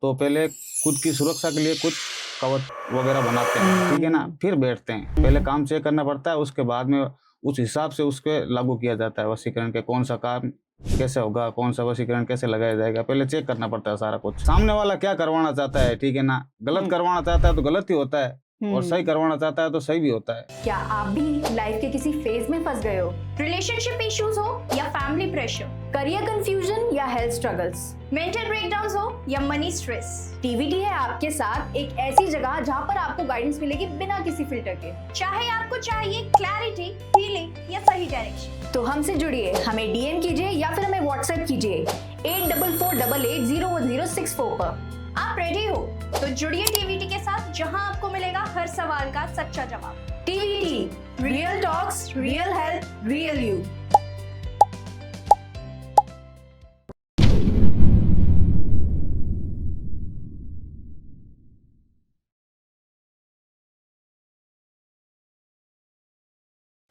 तो पहले खुद की सुरक्षा के लिए कुछ कवच वगैरह बनाते हैं, ठीक है ना, फिर बैठते हैं। पहले काम चेक करना पड़ता है, उसके बाद में उस हिसाब से उसके लागू किया जाता है वशीकरण के, कौन सा काम कैसे होगा, कौन सा वशीकरण कैसे लगाया जाएगा, पहले चेक करना पड़ता है सारा कुछ। सामने वाला क्या करवाना चाहता है, ठीक है ना, गलत करवाना चाहता है तो गलत ही होता है, और सही करवाना चाहता है तो सही भी होता है। क्या आप भी लाइफ के किसी फेज में फंस गए हो? रिलेशनशिप इश्यूज हो या फैमिली प्रेशर, करियर कंफ्यूजन या हेल्थ स्ट्रगल्स, मेंटल ब्रेकडाउन्स हो या मनी स्ट्रेस, टीवीटी है आपके साथ एक ऐसी जगह जहां पर आपको गाइडेंस मिलेगी बिना किसी फिल्टर के। चाहे आपको चाहिए क्लैरिटी, हीलिंग या सही डायरेक्शन, तो हमसे जुड़िए, हमें डीएम कीजिए या फिर हमें व्हाट्सएप कीजिए 8448801064 पर। आप रेडी हो तो जुड़िए टीवीटी के साथ, जहां आपको मिलेगा हर सवाल का सच्चा जवाब। TVT, real talks, real health, real you.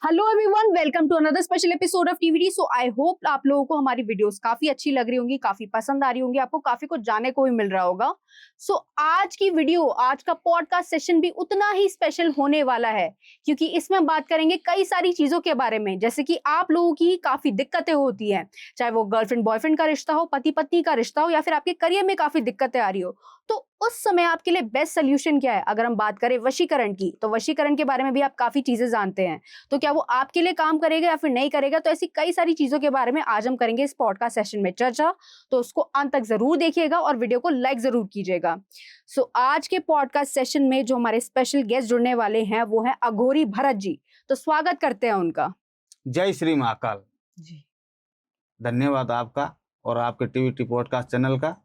Hello everyone, welcome to another special episode of TVT. So I hope आप लोगों को हमारी वीडियोस काफी अच्छी लग रही होंगी, काफी पसंद आ रही होंगी, आपको काफी कुछ जानने को भी मिल रहा होगा। सो आज की वीडियो, आज का पॉडकास्ट सेशन भी उतना ही स्पेशल होने वाला है, क्योंकि इसमें हम बात करेंगे कई सारी चीजों के बारे में, जैसे कि आप लोगों की काफी दिक्कतें होती हैं, चाहे वो गर्लफ्रेंड बॉयफ्रेंड का रिश्ता हो, पति पत्नी का रिश्ता हो, या फिर आपके करियर में काफी दिक्कतें आ रही हो, तो उस समय आपके लिए बेस्ट सोल्यूशन क्या है। अगर हम बात करें वशीकरण की, तो वशीकरण के बारे में भी आप काफी चीजें जानते हैं, तो क्या वो आपके लिए काम करेगा या फिर नहीं करेगा, तो ऐसी कई सारी चीजों के बारे में आज हम करेंगे इस पॉडकास्ट सेशन में चर्चा। तो उसको अंत तक जरूर देखिएगा और वीडियो को लाइक जरूर कीजिएगा। सो आज के पॉडकास्ट सेशन में जो हमारे स्पेशल गेस्ट जुड़ने वाले हैं वो है अघोरी भरत जी। तो स्वागत करते हैं उनका। जय श्री महाकाल जी, धन्यवाद आपका और आपके टीवीटी पॉडकास्ट चैनल का,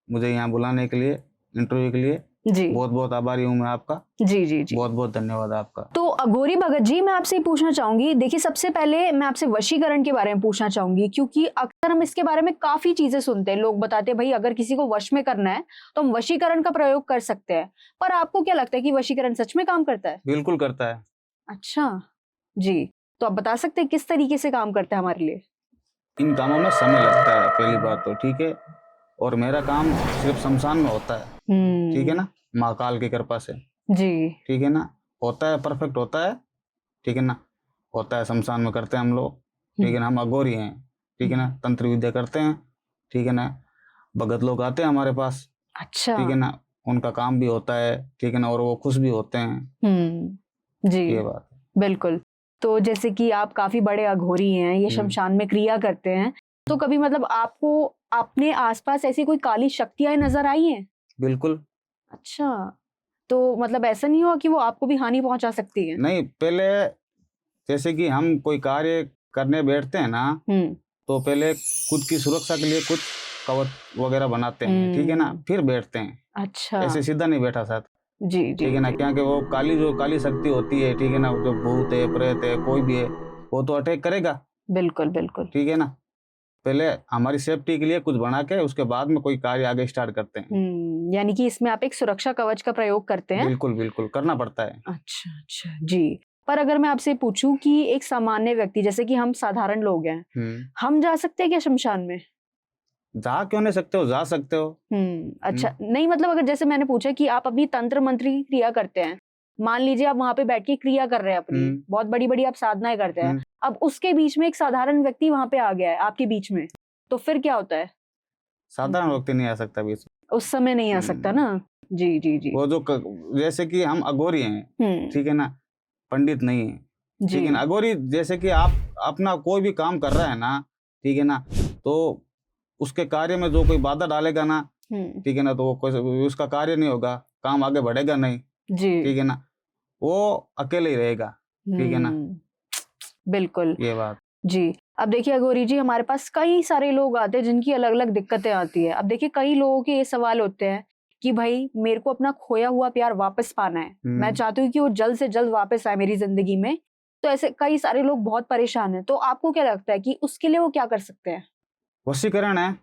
मुझे यहाँ बुलाने के लिए, इंटरव्यू के लिए जी, बहुत बहुत आभारी हूँ मैं आपका। जी, जी, जी। बहुत बहुत धन्यवाद आपका। तो अघोरी भगत जी, मैं आपसे पूछना चाहूंगी, देखिए सबसे पहले मैं आपसे वशीकरण के बारे में पूछना चाहूंगी, क्योंकि अक्सर हम इसके बारे में काफी चीजें सुनते हैं। लोग बताते हैं भाई अगर किसी को वश में करना है तो हम वशीकरण का प्रयोग कर सकते हैं, पर आपको क्या लगता है कि वशीकरण सच में काम करता है? बिल्कुल करता है। अच्छा जी, तो आप बता सकते हैं किस तरीके से काम करता है हमारे लिए? इन कामों में समय लगता है पहली बात तो, ठीक है, और मेरा काम सिर्फ शमशान में होता है, ठीक है ना, महाकाल की कृपा से, जी, ठीक है ना, होता है, परफेक्ट होता है, ठीक है ना, होता है, शमशान में करते हैं हम लोग, ठीक है ना, हम अघोरी हैं, ठीक है ना, तंत्र विद्या करते हैं, ठीक है ना, भगत लोग आते हैं हमारे पास, अच्छा, ठीक है ना, उनका काम भी होता है, ठीक है ना, और वो खुश भी होते हैं, जी, ये बात। बिल्कुल। तो जैसे कि आप काफी बड़े अघोरी हैं, ये शमशान में क्रिया करते हैं, तो कभी मतलब आपको अपने आसपास ऐसी कोई काली शक्तियां नजर आई हैं? बिल्कुल। अच्छा, तो मतलब ऐसा नहीं हुआ कि वो आपको भी हानि पहुंचा सकती है? नहीं, पहले जैसे कि हम कोई कार्य करने बैठते हैं ना, तो पहले खुद की सुरक्षा के लिए कुछ कवच वगैरह बनाते हैं, ठीक है ना, फिर बैठते हैं। अच्छा, ऐसे सीधा नहीं बैठा साथ, जी, जी, ठीक है ना, जी, क्योंकि वो काली शक्ति होती है, ठीक है ना, जो भूत है, प्रेत है, कोई भी है, वो तो अटैक करेगा, बिल्कुल, बिल्कुल। ठीक है ना। पहले हमारी सेफ्टी के लिए कुछ बना के उसके बाद में कोई कार्य आगे स्टार्ट करते हैं। यानी कि इसमें आप एक सुरक्षा कवच का प्रयोग करते हैं? बिल्कुल बिल्कुल करना पड़ता है। अच्छा, अच्छा, जी। पर अगर मैं आपसे पूछूं कि एक सामान्य व्यक्ति, जैसे कि हम साधारण लोग हैं, हम जा सकते हैं क्या शमशान में? जा क्यों नहीं सकते हो, जा सकते हो। अच्छा, नहीं मतलब अगर जैसे मैंने पूछा कि आप अपनी तंत्र मंत्र की क्रिया करते हैं, मान लीजिए आप वहां पे बैठ के क्रिया कर रहे हैं अपनी, बहुत बड़ी बड़ी आप साधनाएं करते हैं, अब उसके बीच में एक साधारण व्यक्ति वहां पे आ गया है आपके बीच में, तो फिर क्या होता है? साधारण व्यक्ति नहीं आ सकता बीच में। उस समय नहीं आ सकता ना? जी, जी, जी, वो जो जैसे कि हम अघोरी हैं, ठीक है ना, पंडित नहीं है, ठीक है ना, अघोरी जैसे कि आप अपना कोई भी काम कर रहा है ना, ठीक है ना, तो उसके कार्य में जो कोई बाधा डालेगा ना, ठीक है ना, तो वो कोई उसका कार्य नहीं होगा, काम आगे बढ़ेगा नहीं, जी, ठीक है ना, वो अकेले ही रहेगा, ठीक है ना, बिल्कुल, ये बात। जी। अब देखिए अघोरी जी, हमारे पास कई सारे लोग आते हैं जिनकी अलग-अलग दिक्कतें आती है। अब देखिए कई लोगों के ये सवाल होते हैं कि भाई मेरे को अपना खोया हुआ प्यार वापस पाना है। मैं चाहती हूँ कि वो जल्द से जल्द वापस आए मेरी ज़िंदगी में। तो ऐसे कई सारे लोग बहुत परेशान हैं। तो आपको क्या लगता है कि उसके लिए वो क्या कर सकते हैं? वशीकरण है,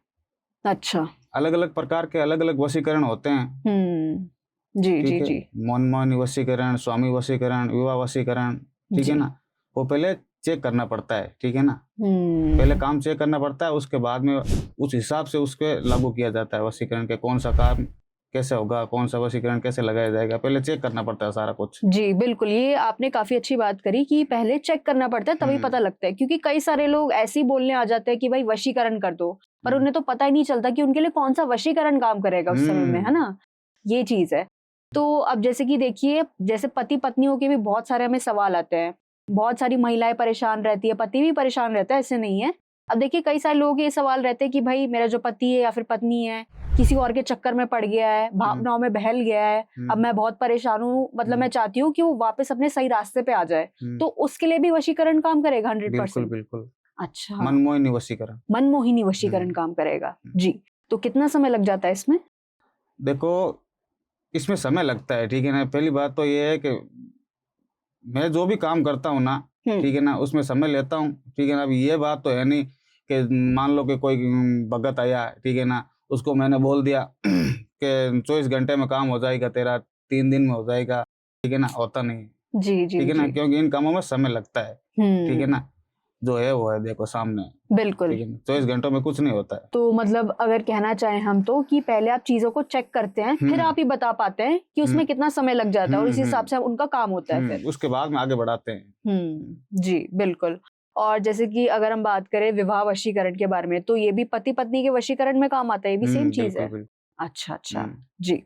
अच्छा। अलग अलग प्रकार के अलग अलग वशीकरण होते हैं, जी, जी, ठीक है, जी। मनमोहनी वशीकरण, स्वामी वशीकरण, विवाह वशीकरण, ठीक है जी। ना, वो पहले चेक करना पड़ता है, ठीक है ना। पहले काम चेक करना पड़ता है, उसके बाद में उस हिसाब से उसके लागू किया जाता है वशीकरण के, कौन सा काम कैसे होगा, कौन सा वशीकरण कैसे लगाया जाएगा, पहले चेक करना पड़ता है सारा कुछ। जी बिल्कुल, ये आपने काफी अच्छी बात करी कि पहले चेक करना पड़ता है तभी पता लगता है, क्योंकि कई सारे लोग ऐसे ही बोलने आ जाते हैं कि भाई वशीकरण कर दो, पर उन्हें तो पता ही नहीं चलता कि उनके लिए कौन सा वशीकरण काम करेगा उस समय में, है ना। ये चीज है। तो अब जैसे कि देखिए, जैसे पति पत्नियों के भी बहुत सारे हमें सवाल आते हैं, बहुत सारी महिलाएं परेशान रहती है, पति भी परेशान रहता है, ऐसे नहीं है। अब देखिए कई सारे लोगों के ये सवाल रहते हैं कि भाई मेरा जो पति है या फिर पत्नी है किसी और के चक्कर में पड़ गया है, भावनाओं में बहल गया है, अब मैं बहुत परेशान हूँ, मतलब मैं चाहती हूँ कि वो वापस अपने सही रास्ते पे आ जाए, तो उसके लिए भी वशीकरण काम करेगा 100%? बिल्कुल। अच्छा, मनमोहिनी वशीकरण। मनमोहिनी वशीकरण काम करेगा जी। तो कितना समय लग जाता है इसमें? देखो इसमें समय लगता है, ठीक है ना। पहली बात तो ये है कि मैं जो भी काम करता हूँ ना, ठीक है ना, उसमें समय लेता हूँ, ठीक है ना। अभी ये बात तो है नहीं कि मान लो कि कोई भगत आया, ठीक है ना, उसको मैंने बोल दिया कि 24 घंटे में काम हो जाएगा तेरा, 3 दिन में हो जाएगा, ठीक है ना, होता नहीं, जी जी ठीक है ना, जी। क्योंकि इन कामों में समय लगता है, ठीक है ना। जो है वो है, देखो सामने, बिल्कुल, ठीक है ना, 24 घंटों में कुछ नहीं होता है। तो मतलब अगर कहना चाहें हम तो कि पहले आप चीजों को चेक करते हैं, फिर आप ही बता पाते हैं कि उसमें कितना समय लग जाता है, और इस हिसाब से उनका काम होता है फिर उसके बाद में आगे बढ़ाते हैं। जी बिल्कुल। और जैसे कि अगर हम बात करें विवाह वशीकरण के बारे में, तो ये भी पति पत्नी के वशीकरण में काम आता है, ये भी सेम चीज है? अच्छा अच्छा जी,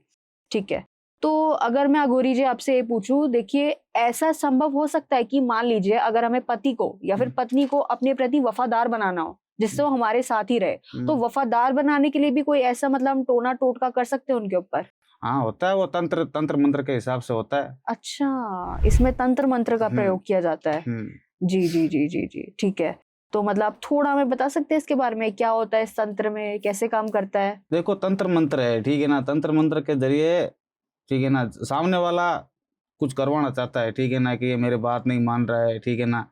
ठीक है। तो अगर मैं अघोरी जी आपसे ये पूछूं, देखिए ऐसा संभव हो सकता है कि मान लीजिए अगर हमें पति को या फिर पत्नी को अपने प्रति वफादार बनाना हो, जिससे वो हमारे साथ ही रहे, तो वफादार बनाने के लिए भी कोई ऐसा मतलब हम टोना टोटका कर सकते हैं उनके ऊपर? हाँ होता है, वो तंत्र मंत्र के हिसाब से होता है। अच्छा, इसमें तंत्र मंत्र का प्रयोग किया जाता है। जी जी जी जी जी, ठीक है। तो मतलब आप थोड़ा हमें बता सकते हैं इसके बारे में, क्या होता है इस तंत्र में, कैसे काम करता है? देखो तंत्र मंत्र है, ठीक है ना, तंत्र मंत्र के जरिए, ठीक है ना, सामने वाला कुछ करवाना चाहता है, ठीक है ना, कि ये मेरे बात नहीं मान रहा है, ठीक है ना,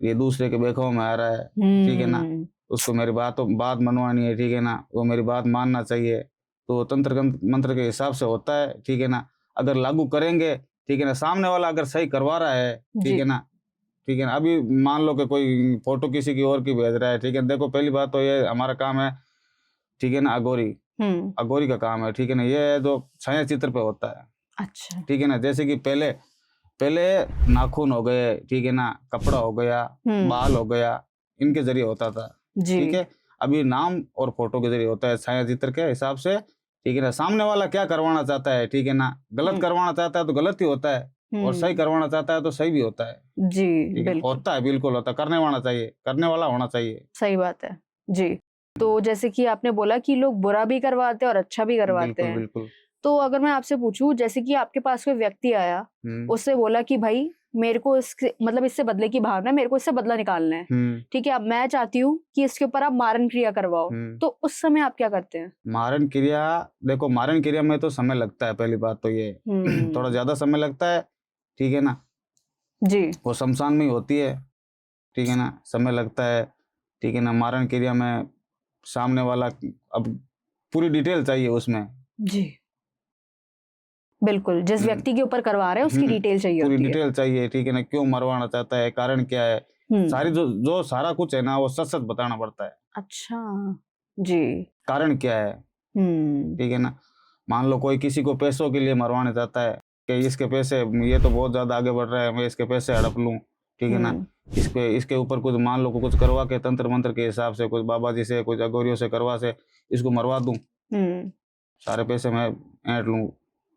ये दूसरे के बेखौफ में आ रहा है, ठीक है ना, उसको मेरी बात मनवानी है, ठीक है ना, वो मेरी बात मानना चाहिए। तो तंत्र मंत्र के हिसाब से होता है, ठीक है ना। अगर लागू करेंगे, ठीक है ना, सामने वाला अगर सही करवा रहा है, ठीक है ना, ठीक है ना। अभी मान लो कि कोई फोटो किसी की और की भेज रहा है, ठीक है, देखो पहली बात तो ये हमारा काम है, ठीक है ना, अघोरी का काम है, ठीक है ना, ये जो छाया चित्र पे होता है। अच्छा, ठीक है ना। जैसे कि पहले नाखून हो गए, ठीक है ना, कपड़ा हो गया, बाल हो गया, इनके जरिए होता था, ठीक है। अभी नाम और फोटो के जरिए होता है, छाया चित्र के हिसाब से, ठीक है ना। सामने वाला क्या करवाना चाहता है, ठीक है ना, गलत करवाना चाहता है तो गलत ही होता है, और सही करवाना चाहता है तो सही भी होता है जी। होता है, बिल्कुल होता है, करने वाला होना चाहिए। सही बात है जी। तो जैसे कि आपने बोला कि लोग बुरा भी करवाते हैं और अच्छा भी करवाते हैं, बिल्कुल। तो अगर मैं आपसे पूछूं, जैसे कि आपके पास कोई व्यक्ति आया, उससे बोला कि भाई मेरे को इससे बदले की भावना है, मेरे को इससे बदला निकालना है, ठीक है, अब मैं चाहती हूँ कि इसके ऊपर आप मारण क्रिया करवाओ, तो उस समय आप क्या करते हैं? मारण क्रिया, देखो मारण क्रिया में तो समय लगता है, पहली बात तो ये थोड़ा ज्यादा समय लगता है, ठीक है ना जी। वो शमशान में ही होती है, ठीक है ना, समय लगता है, ठीक है ना। मारण क्रिया में सामने वाला, अब पूरी डिटेल चाहिए उसमें जी। बिल्कुल, जिस व्यक्ति के ऊपर करवा रहे हैं उसकी डिटेल चाहिए, पूरी डिटेल चाहिए, ठीक है ना, क्यों मरवाना चाहता है, कारण क्या है, सारी जो सारा कुछ है ना, वो सच बताना पड़ता है। अच्छा जी, कारण क्या है, ठीक है ना। मान लो कोई किसी को पैसों के लिए मरवाना चाहता है कि इसके पैसे, ये तो बहुत ज्यादा आगे बढ़ रहा है, मैं इसके पैसे हड़प लूं, ठीक है ना, इसके ऊपर कुछ मान लो कुछ करवा के तंत्र मंत्र के हिसाब से, कुछ बाबा जी से, कुछ अघोरियों से करवा से इसको मरवा दूं, सारे पैसे मैं ऐंठ लूं,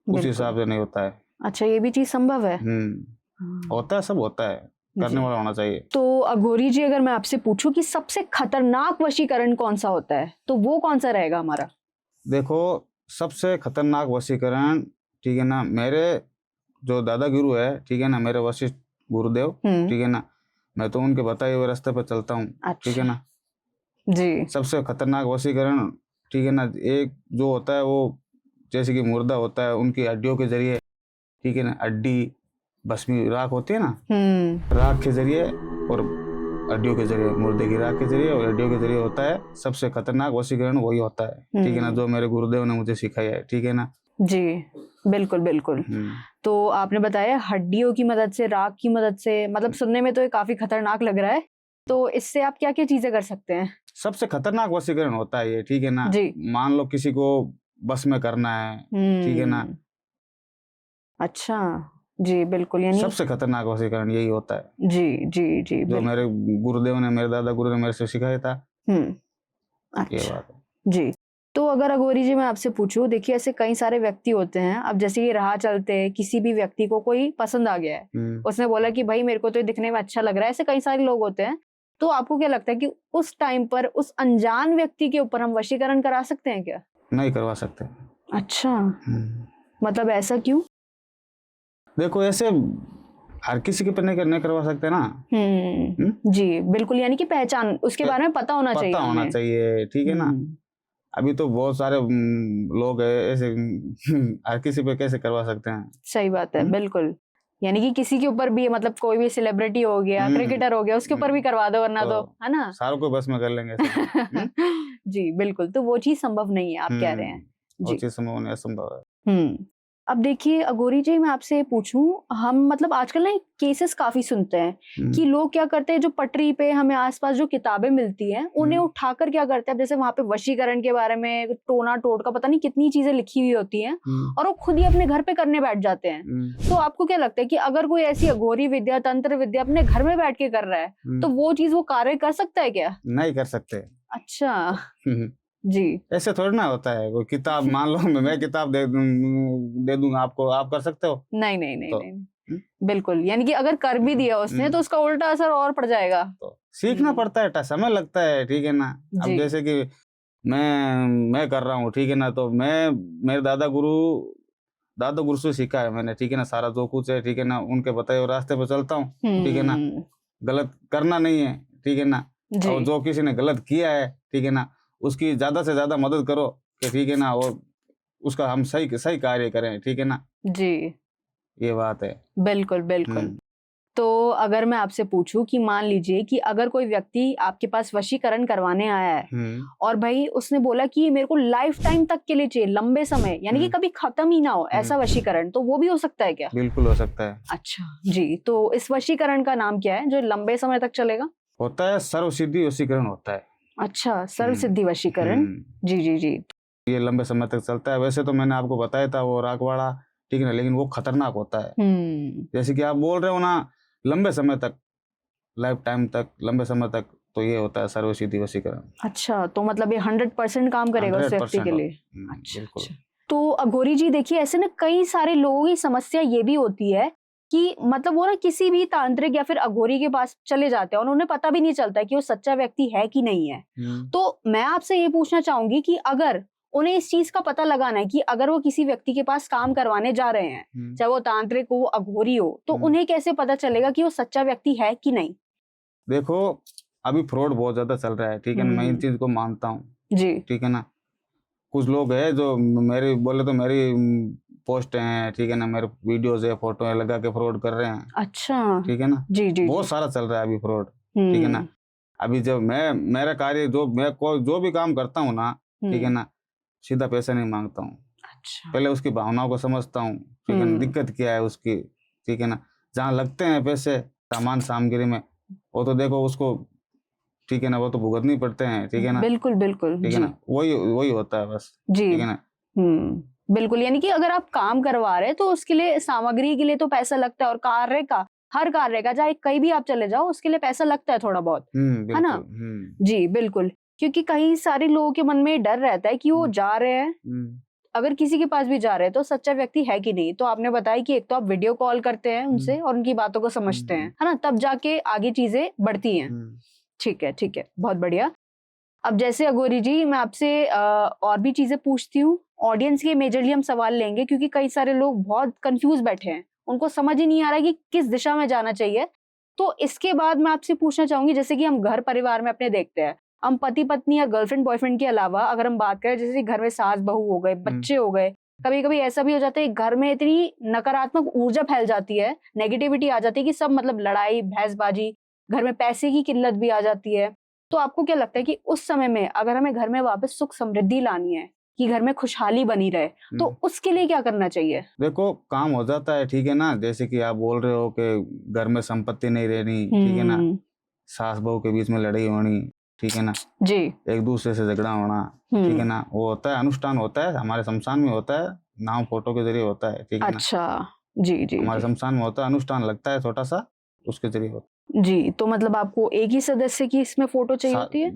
उस हिसाब से नहीं होता है। अच्छा, ये भी चीज संभव है? होता है, सब होता है, करने वाला होना चाहिए। तो अघोरी जी, अगर मैं आपसे पूछूं कि सबसे खतरनाक वशीकरण कौन सा होता है, तो वो कौन सा रहेगा हमारा? देखो सबसे खतरनाक वशीकरण, ठीक है ना, मेरे जो दादा गुरु है, ठीक है ना, मेरे वशिष्ठ गुरुदेव, ठीक है ना, मैं तो उनके बताए हुए रास्ते पर चलता हूँ, ठीक है ना जी। सबसे खतरनाक वशीकरण, ठीक है ना, एक जो होता है वो जैसे कि मुर्दा होता है, उनकी हड्डियों के जरिए, ठीक है ना, हड्डी भस्मी राख होती है ना, राख के जरिए और हड्डियों के जरिए, मुर्दे की राख के जरिए और हड्डियों के जरिए होता है। सबसे खतरनाक वशीकरण वही होता है, ठीक है ना, जो मेरे गुरुदेव ने मुझे सिखाया है, ठीक है ना जी। बिल्कुल बिल्कुल। तो आपने बताया हड्डियों की मदद से, राख की मदद से, मतलब सुनने में तो ये काफी खतरनाक लग रहा है। तो इससे आप क्या क्या चीजें कर सकते हैं? सबसे खतरनाक वशीकरण होता है ये, ठीक है ना। जी। मान लो किसी को बस में करना है, ठीक है ना। अच्छा, जी बिल्कुल। यानी सबसे खतरनाक वशीकरण यही होता है। जी जी जी जो मेरे गुरुदेव ने, मेरे दादा गुरु ने मेरे से सिखाया था। ये अच्छा बात है। जी। तो अगर अघोरी जी मैं आपसे पूछूं, देखिए ऐसे कई सारे व्यक्ति होते हैं, अब जैसे कि राह चलते किसी भी व्यक्ति को कोई पसंद आ गया है, उसने बोला कि भाई मेरे को तो ये दिखने में अच्छा लग रहा है, ऐसे कई सारे लोग होते हैं। तो आपको क्या लगता है कि उस टाइम पर उस अनजान व्यक्ति के ऊपर हम वशीकरण करा सकते हैं क्या? नहीं करवा सकते। अच्छा, मतलब ऐसा क्यों? देखो ऐसे हर किसी के पर नहीं करवा सकते ना। जी बिल्कुल, यानी कि पहचान उसके बारे में पता होना चाहिए, पता होना चाहिए, ठीक है ना। अभी तो बहुत सारे लोग है ऐसे हर किसी पे कैसे करवा सकते हैं। सही बात है, बिल्कुल। यानी कि किसी के ऊपर भी, मतलब कोई भी सेलिब्रिटी हो गया, क्रिकेटर हो गया, उसके ऊपर भी करवा दो, वरना तो है ना, सारों को बस में कर लेंगे ऐसे। जी बिल्कुल। तो वो चीज संभव नहीं है, आप कह रहे हैं। वो जी, चीज संभव नहीं, असंभव है। अब देखिए अघोरी जी, मैं आपसे पूछूं, हम मतलब आजकल ना केसेस काफी सुनते हैं कि लोग क्या करते हैं, जो पटरी पे हमें आसपास जो किताबें मिलती हैं उन्हें उठाकर क्या करते हैं, जैसे वहां पे वशीकरण के बारे में, टोना टोटका, पता नहीं कितनी चीजें लिखी हुई होती हैं, और वो खुद ही अपने घर पे करने बैठ जाते हैं। तो आपको क्या लगता है कि अगर कोई ऐसी अघोरी विद्या, तंत्र विद्या अपने घर में बैठ के कर रहा है, तो वो चीज वो कार्य कर सकता है क्या? नहीं कर सकते। अच्छा जी। ऐसे थोड़ी ना होता है। कोई किताब मान लो मैं किताब दे दूंगा आपको, आप कर सकते हो? नहीं नहीं नहीं, नहीं। बिल्कुल, यानी कि अगर कर भी दिया उसने तो उसका उल्टा असर और पड़ जाएगा। तो सीखना पड़ता है, समय लगता है, ठीक है ना। अब जैसे कि मैं कर रहा हूँ, ठीक है ना, तो मैं मेरे दादा गुरु से सीखा है मैंने, ठीक है ना। सारा जो कुछ है, ठीक है ना, उनके बताए हुए रास्ते पे चलता हूँ, ठीक है ना। गलत करना नहीं है, ठीक है ना। और जो किसी ने गलत किया है, ठीक है ना, उसकी ज्यादा से ज्यादा मदद करो कि ठीक है ना, और उसका हम सही कार्य करें, ठीक है ना जी। ये बात है। बिल्कुल बिल्कुल। तो अगर मैं आपसे पूछूं कि मान लीजिए कि अगर कोई व्यक्ति आपके पास वशीकरण करवाने आया है, और भाई उसने बोला कि मेरे को लाइफ टाइम तक के लिए चाहिए, लंबे समय, यानी कि कभी खत्म ही ना हो ऐसा वशीकरण, तो वो भी हो सकता है क्या? बिल्कुल हो सकता है। अच्छा जी। तो इस वशीकरण का नाम क्या है जो लंबे समय तक चलेगा? होता है सर्व सिद्धि वशीकरण होता है। अच्छा, सर्व सिद्धि वशीकरण। जी जी जी। ये लंबे समय तक चलता है। वैसे तो मैंने आपको बताया था वो रागवाड़ा, ठीक है ना, लेकिन वो खतरनाक होता है। जैसे कि आप बोल रहे हो ना, लंबे समय तक, लाइफ टाइम तक, लंबे समय तक, तो ये होता है सर्व सिद्धि वशीकरण। अच्छा, तो मतलब ये 100% काम करेगा उस व्यक्ति के लिए। अच्छा, बिल्कुल। तो अघोरी जी देखिए, ऐसे ना कई सारे लोगों की समस्या ये भी होती है कि मतलब वो ना किसी भी तांत्रिक या फिर अघोरी के पास चले जाते हैं और उन्हें पता भी नहीं चलता कि वो सच्चा व्यक्ति है कि नहीं है। तो मैं आपसे ये पूछना चाहूंगी कि अगर उन्हें इस चीज का पता लगाना है कि अगर वो किसी व्यक्ति के पास काम करवाने जा रहे हैं, चाहे वो तांत्रिक हो, अघोरी हो, तो उन्हें कैसे पता चलेगा कि वो सच्चा व्यक्ति है कि नहीं? देखो अभी फ्रॉड बहुत ज्यादा चल रहा है, ठीक है ना, मैं इन चीज को मानता हूँ जी, ठीक है ना। कुछ लोग है जो मेरी बोले तो मेरी पोस्ट हैं, ठीक है ना, मेरे वीडियोज है, फोटो है, लगा के फ्रॉड कर रहे हैं। अच्छा, ठीक है ना। जी जी, बहुत सारा चल रहा है अभी फ्रॉड, ठीक है ना। अभी जब मेरा कार्य जो भी काम करता हूँ ना, ठीक है ना, सीधा पैसा नहीं मांगता हूँ। अच्छा, पहले उसकी भावनाओं को समझता हूँ, ठीक है ना, दिक्कत क्या है उसकी, ठीक है ना। जहाँ लगते हैं पैसे सामान सामग्री में, वो तो देखो उसको, ठीक है ना, वो तो भुगतनी पड़ते हैं, ठीक है ना। बिल्कुल बिल्कुल, ठीक है ना, वही होता है बस, जी, ठीक है ना। बिल्कुल। यानी कि अगर आप काम करवा रहे हैं तो उसके लिए, सामग्री के लिए तो पैसा लगता है, और कार्य का, हर कार्य का, चाहे कहीं भी आप चले जाओ, उसके लिए पैसा लगता है थोड़ा बहुत, है ना। जी बिल्कुल, क्योंकि कई सारे लोगों के मन में डर रहता है कि वो जा रहे हैं, अगर किसी के पास भी जा रहे हैं तो सच्चा व्यक्ति है कि नहीं। तो आपने बताया कि एक तो आप वीडियो कॉल करते हैं उनसे और उनकी बातों को समझते हैं, है ना, तब जाके आगे चीजें बढ़ती हैं। ठीक है, बहुत बढ़िया। अब जैसे अघोरी जी, मैं आपसे और भी चीजें पूछती हूँ। ऑडियंस के मेजरली हम सवाल लेंगे क्योंकि कई सारे लोग बहुत कंफ्यूज बैठे हैं, उनको समझ ही नहीं आ रहा है कि किस दिशा में जाना चाहिए। तो इसके बाद मैं आपसे पूछना चाहूंगी, जैसे कि हम घर परिवार में अपने देखते हैं, हम पति पत्नी या गर्लफ्रेंड बॉयफ्रेंड के अलावा अगर हम बात करें, जैसे घर में सास बहू हो गए, बच्चे हो गए, कभी कभी ऐसा भी हो जाता है घर में इतनी नकारात्मक ऊर्जा फैल जाती है, नेगेटिविटी आ जाती है कि सब मतलब लड़ाई भैंसबाजी, घर में पैसे की किल्लत भी आ जाती है। तो आपको क्या लगता है कि उस समय में अगर हमें घर में वापस सुख समृद्धि लानी है, कि घर में खुशहाली बनी रहे, तो उसके लिए क्या करना चाहिए? देखो काम हो जाता है, ठीक है ना, जैसे कि आप बोल रहे हो कि घर में संपत्ति नहीं रहनी, ठीक है ना, सास बहू के बीच में लड़ाई होनी, ठीक है ना जी, एक दूसरे से झगड़ा होना, ठीक है ना, वो होता है, अनुष्ठान होता है, हमारे शमशान में होता है, नाम फोटो के जरिए होता है, ठीक है ना। अच्छा, जी जी हमारे जी शमशान में होता है, अनुष्ठान लगता है छोटा सा, उसके जरिए होता जी। तो मतलब आपको एक ही सदस्य की इसमें फोटो चाहिए है। होती है?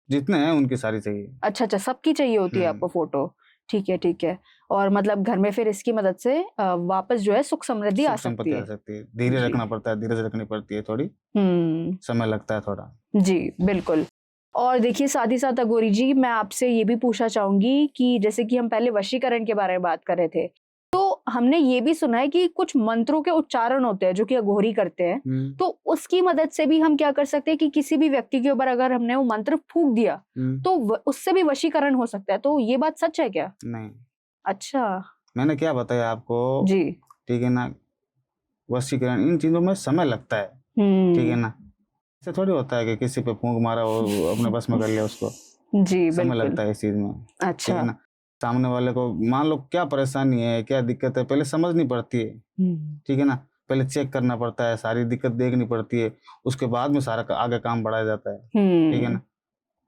जितने हैं उनकी सारी चाहिए। अच्छा अच्छा, सबकी चाहिए होती है आपको फोटो। ठीक है ठीक है। और मतलब घर में फिर इसकी मदद से वापस जो है सुख समृद्धि आ सुख संपत्ति सकती आ है। सकती है, धीरे जी। रखना पड़ता है, धीरज रखनी पड़ती है, थोड़ी हम्म। समय लगता है थोड़ा। जी बिल्कुल। और देखिए साथ ही साथ अघोरी जी, मैं आपसे ये भी पूछना चाहूंगी कि जैसे कि हम पहले वशीकरण के बारे में बात कर रहे थे, तो हमने ये भी सुना है कि कुछ मंत्रों के उच्चारण होते हैं जो कि अघोरी करते हैं, तो उसकी मदद से भी हम क्या कर सकते हैं कि किसी भी व्यक्ति के ऊपर अगर हमने वो मंत्र फूंक दिया तो उससे भी वशीकरण हो सकता है, तो ये बात सच है क्या? नहीं, अच्छा। मैंने क्या बताया आपको, जी। ठीक है ना, वशीकरण इन चीजों में समय लगता है, ठीक है ना, ऐसे थोड़ी होता है कि किसी पे फूंक मारा और अपने बस में कर लिया उसको, जी समय बिल्कुल। लगता है इस चीज में, ठीक है अच्छा। ना। सामने वाले को मान लो क्या परेशानी है, क्या दिक्कत है, पहले समझनी पड़ती है, ठीक है ना, पहले चेक करना पड़ता है, सारी दिक्कत देखनी पड़ती है, उसके बाद में सारा आगे काम बढ़ाया जाता है, ठीक है ना।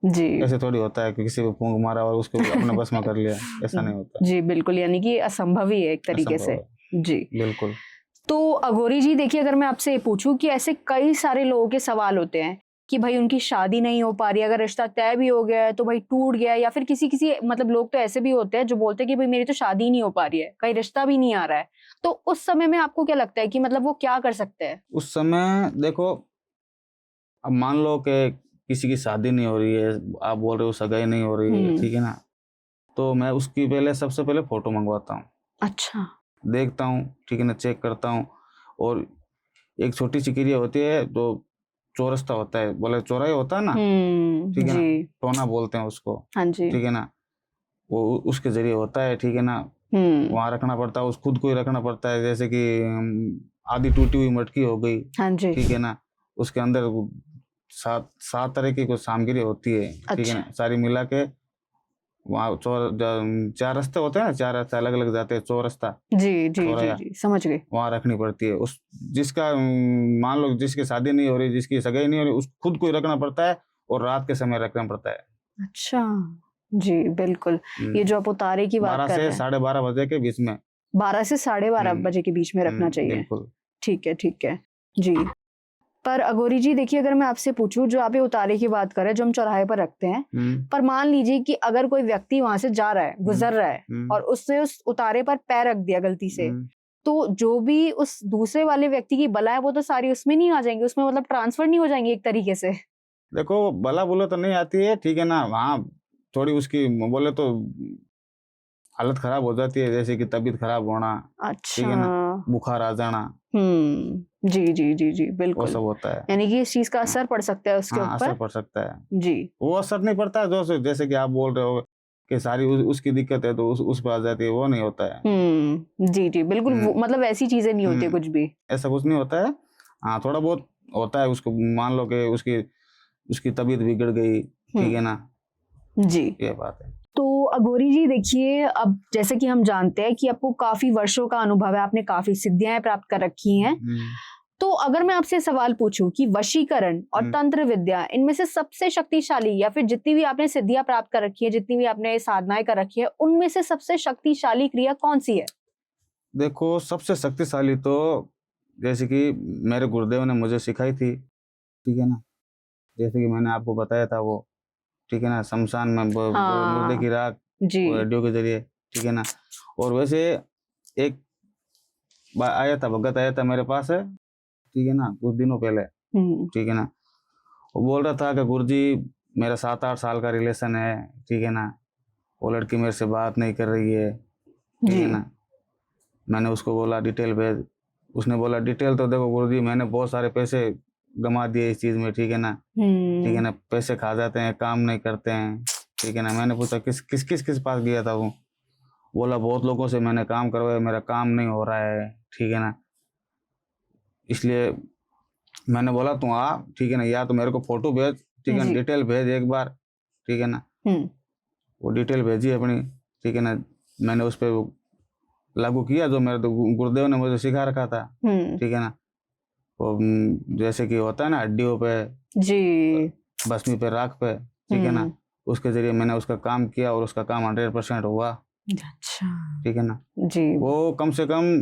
जी। ऐसे थोड़ी होता है कि किसी पे फूंक मारा और उसको अपने बस में कर लिया, ऐसा नहीं होता, जी बिल्कुल, यानी कि असंभव ही है एक तरीके असंभव से। है, जी बिल्कुल। तो अघोरी जी देखिए, अगर मैं आपसे ये पूछूं कि ऐसे कई सारे लोगों के सवाल होते हैं कि भाई उनकी शादी नहीं हो पा रही है, अगर रिश्ता तय भी हो गया है तो भाई टूट गया है, या फिर किसी किसी मतलब लोग तो ऐसे भी होते हैं जो बोलते हैं कि भाई मेरी तो शादी नहीं हो पा रही है, कहीं रिश्ता भी नहीं आ रहा है, तो उस समय में आपको क्या लगता है कि मतलब वो क्या कर सकते हैं? उस समय देखो, अब मान लो कि किसी की शादी नहीं हो रही है, आप बोल रहे हो सगाई नहीं हो रही है, ठीक है ना, तो मैं उसकी पहले सबसे पहले फोटो मंगवाता हूँ, अच्छा। देखता हूँ, ठीक है ना, चेक करता हूँ, और एक छोटी सी क्रिया होती है तो चौरस्ता होता है, बोले चौराहे होता है ना, ठीक है ना, जी। टोना बोलते हैं उसको, हाँ जी। ठीक है ना, वो उसके जरिए होता है, ठीक है ना, वहाँ रखना पड़ता है, उस खुद को ही रखना पड़ता है, जैसे कि आधी टूटी हुई मटकी हो गई, हाँ जी। ठीक है ना, उसके अंदर 7 तरह की कुछ सामग्री होती है, ठीक है ना, सारी मिला के वहाँ 4 रास्ते होते हैं ना, 4 रास्ते अलग अलग जाते हैं, चौरस्ता, जी जी जी चौराया, जी समझ गए। वहाँ रखनी पड़ती है, उस जिसका मान लो जिसकी शादी नहीं हो रही, जिसकी सगाई नहीं हो रही, उस खुद को ही रखना पड़ता है, और रात के समय रखना पड़ता है। अच्छा। जी बिल्कुल। ये जो आप उतारे की बात 12 कर से रहे हैं, 12:30 बजे के बीच में। 12 से 12:30 बजे के बीच में रखना चाहिए। बिल्कुल। ठीक है ठीक है। जी। पर अघोरी जी देखिए, अगर मैं आपसे पूछूं, जो आप ये उतारे की बात कर रहे हैं जो हम चौराहे पर रखते हैं, पर मान लीजिए कि अगर कोई व्यक्ति वहां से जा रहा है, गुजर रहा है, और उसने उस उतारे पर पैर रख दिया गलती से, तो जो भी उस दूसरे वाले व्यक्ति की बला है वो तो सारी उसमें नहीं आ जाएंगी, उसमें मतलब ट्रांसफर नहीं हो जाएंगी एक तरीके से? देखो बला बुला तो नहीं आती है, ठीक है ना, वहाँ थोड़ी उसकी बोले तो हालत खराब हो जाती है, जैसे कि तबीयत खराब होना, ठीक है ना, अच्छा। बुखार आ जाना, जी जी जी जी वो बिल्कुल। सब होता है। यानी कि इस चीज का असर पड़ सकता है उसके हाँ, असर ऊपर। पड़ सकता है। जी। वो असर नहीं पड़ता है, जो जैसे कि आप बोल रहे हो कि सारी उसकी दिक्कत है तो उस पर आ जाती है, वो नहीं होता है। जी जी बिल्कुल, मतलब ऐसी चीजें नहीं होती कुछ भी। ऐसा कुछ नहीं होता है। हाँ, थोड़ा बहुत होता है, उसको मान लो कि उसकी उसकी तबीयत बिगड़ गई, ठीक है ना, जी। ये बात है। तो अघोरी जी देखिए, अब जैसे कि हम जानते हैं कि आपको काफी वर्षों का अनुभव है, आपने काफी सिद्धियां प्राप्त कर रखी हैं, तो अगर मैं आपसे सवाल पूछूं कि वशीकरण और तंत्र विद्या, इनमें से सबसे शक्तिशाली, या फिर जितनी भी आपने सिद्धियां प्राप्त कर रखी है, जितनी भी आपने साधनाएं कर रखी है, उनमें से सबसे शक्तिशाली क्रिया कौन सी है? देखो सबसे शक्तिशाली तो जैसे कि मेरे गुरुदेव ने मुझे सिखाई थी, ठीक है ना, जैसे कि मैंने आपको बताया था वो, ठीक है ना, शमशान में मुर्दे की राख, जी। वो रेडियो के जरिए, ठीक है ना। और वैसे एक आया था, भगत आया था मेरे पास है, ठीक है ना, कुछ दिनों पहले, ठीक है ना, वो बोल रहा था कि गुरुजी मेरा 7-8 साल का रिलेशन है, ठीक है ना, वो लड़की मेरे से बात नहीं कर रही है, ठीक है ना। मैंने उसको बोला डिटेल भेज, उसने बोला डिटेल तो देखो गुरुजी मैंने बहुत सारे पैसे गंवा दिए इस चीज़ में, ठीक है ना, ठीक है ना, पैसे खा जाते हैं, काम नहीं करते हैं, ठीक है ना। मैंने पूछा किस पास गया था वो, बोला बहुत लोगों से मैंने काम करवाया, मेरा काम नहीं हो रहा है, ठीक है ना, इसलिए मैंने बोला तू आ, ठीक है ना, या तो मेरे को फोटो भेज, ठीक है ना, डिटेल भेज एक बार, ठीक है ना। वो डिटेल भेजी अपनी, ठीक है ना, मैंने उस पर लागू किया जो मेरे गुरुदेव ने मुझे सिखा रखा था, ठीक है ना। वो जैसे कि होता है ना हड्डियों पे जी, भस्मी पे राख पे, ठीक है ना, उसके जरिए मैंने उसका काम किया और उसका काम 100% हुआ। अच्छा, ठीक है ना। जी, वो कम से कम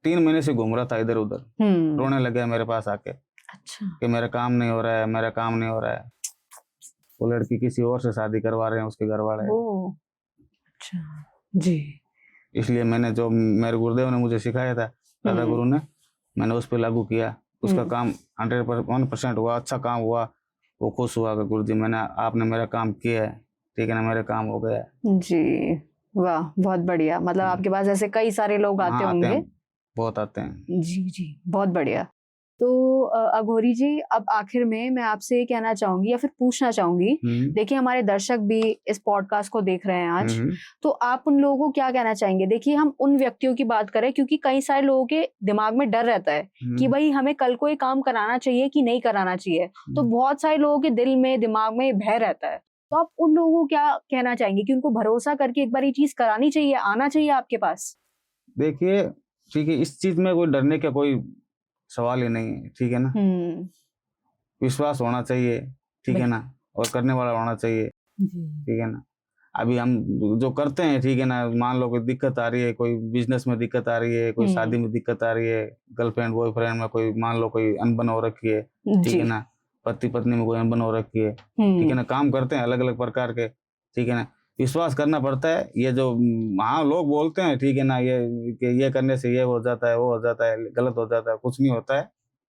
3 महीने से घूम रहा था इधर उधर, रोने लग गया मेरे पास आके अच्छा, कि मेरा काम नहीं हो रहा है, मेरा काम नहीं हो रहा है। वो लड़की किसी और से शादी करवा रहे हैं उसके घर वाले। ओ, अच्छा, जी, इसलिए मैंने जो मेरे गुरुदेव ने मुझे सिखाया था, दादा गुरु ने, मैंने उस पर लागू किया। उसका काम 100% हुआ, अच्छा काम हुआ। वो खुश हुआ कि गुरुजी मैंने आपने मेरा काम किया है, ठीक है ना, मेरा काम हो गया है। जी, वाह, बहुत बढ़िया। मतलब आपके पास ऐसे कई सारे लोग आते हाँ, आते होंगे। हैं, बहुत आते हैं। जी, जी, बहुत बढ़िया। तो अघोरी जी, अब आखिर में मैं आपसे ये कहना चाहूँगी या फिर पूछना चाहूँगी, देखिए हमारे दर्शक भी इस पॉडकास्ट को देख रहे हैं आज, तो आप उन लोगों को क्या कहना चाहेंगे? देखिए हम उन व्यक्तियों की बात करें क्योंकि कई सारे लोगों के दिमाग में डर रहता है कि भाई हमें कल को ये काम कराना चाहिए कि नहीं कराना चाहिए। तो बहुत सारे लोगों के दिल में, दिमाग में भय रहता है। तो आप उन लोगों को क्या कहना चाहेंगे कि उनको भरोसा करके एक बार ये चीज़ करानी चाहिए, आना चाहिए आपके पास? देखिए, ठीक है, इस चीज में कोई डरने का कोई सवाल ही नहीं है, ठीक है ना। विश्वास होना चाहिए, ठीक है ना, और करने वाला होना चाहिए, ठीक है ना। अभी हम जो करते हैं, ठीक है ना, मान लो कोई दिक्कत आ रही है, कोई बिजनेस में दिक्कत आ रही है, कोई शादी में दिक्कत आ रही है, गर्लफ्रेंड बॉयफ्रेंड में कोई मान लो कोई अनबन हो रखी है, ठीक है ना, पति पत्नी में कोई अनबन हो रखी है, ठीक है ना, काम करते हैं अलग अलग प्रकार के, ठीक है ना। विश्वास करना पड़ता है। ये जो हाँ लोग बोलते हैं, ठीक है ना, ये कि ये करने से ये हो जाता है, वो हो जाता है, गलत हो जाता है, कुछ नहीं होता है,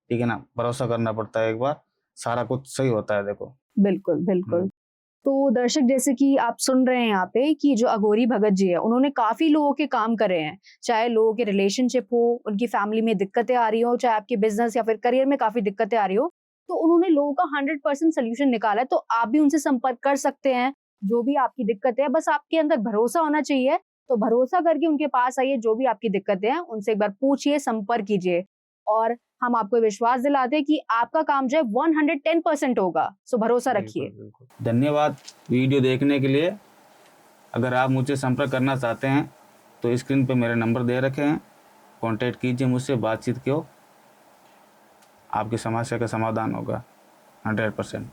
ठीक है ना। भरोसा करना पड़ता है, एक बार सारा कुछ सही होता है। देखो, बिल्कुल, बिल्कुल। तो दर्शक, जैसे कि आप सुन रहे हैं यहाँ पे कि जो अघोरी भगत जी है, उन्होंने काफ़ी लोगों के काम करे हैं। चाहे लोगों के रिलेशनशिप हो, उनकी फैमिली में दिक्कतें आ रही हो, चाहे आपके बिज़नेस या फिर करियर में काफ़ी दिक्कतें आ रही हो, तो उन्होंने लोगों का 100% सॉल्यूशन निकाला है। तो आप भी उनसे संपर्क कर सकते हैं, जो भी आपकी दिक्कत है, बस आपके अंदर भरोसा होना चाहिए। तो भरोसा करके उनके पास आइए, जो भी आपकी दिक्कतें हैं, उनसे एक बार पूछिए, संपर्क कीजिए और हम आपको विश्वास दिलाते हैं कि आपका काम जो है 110% होगा। सो भरोसा रखिए। धन्यवाद वीडियो देखने के लिए। अगर आप मुझसे संपर्क करना चाहते हैं तो स्क्रीन पे मेरे नंबर दे रखे हैं, कांटेक्ट कीजिए मुझसे, बातचीत करो, आपकी समस्या का समाधान होगा 100%।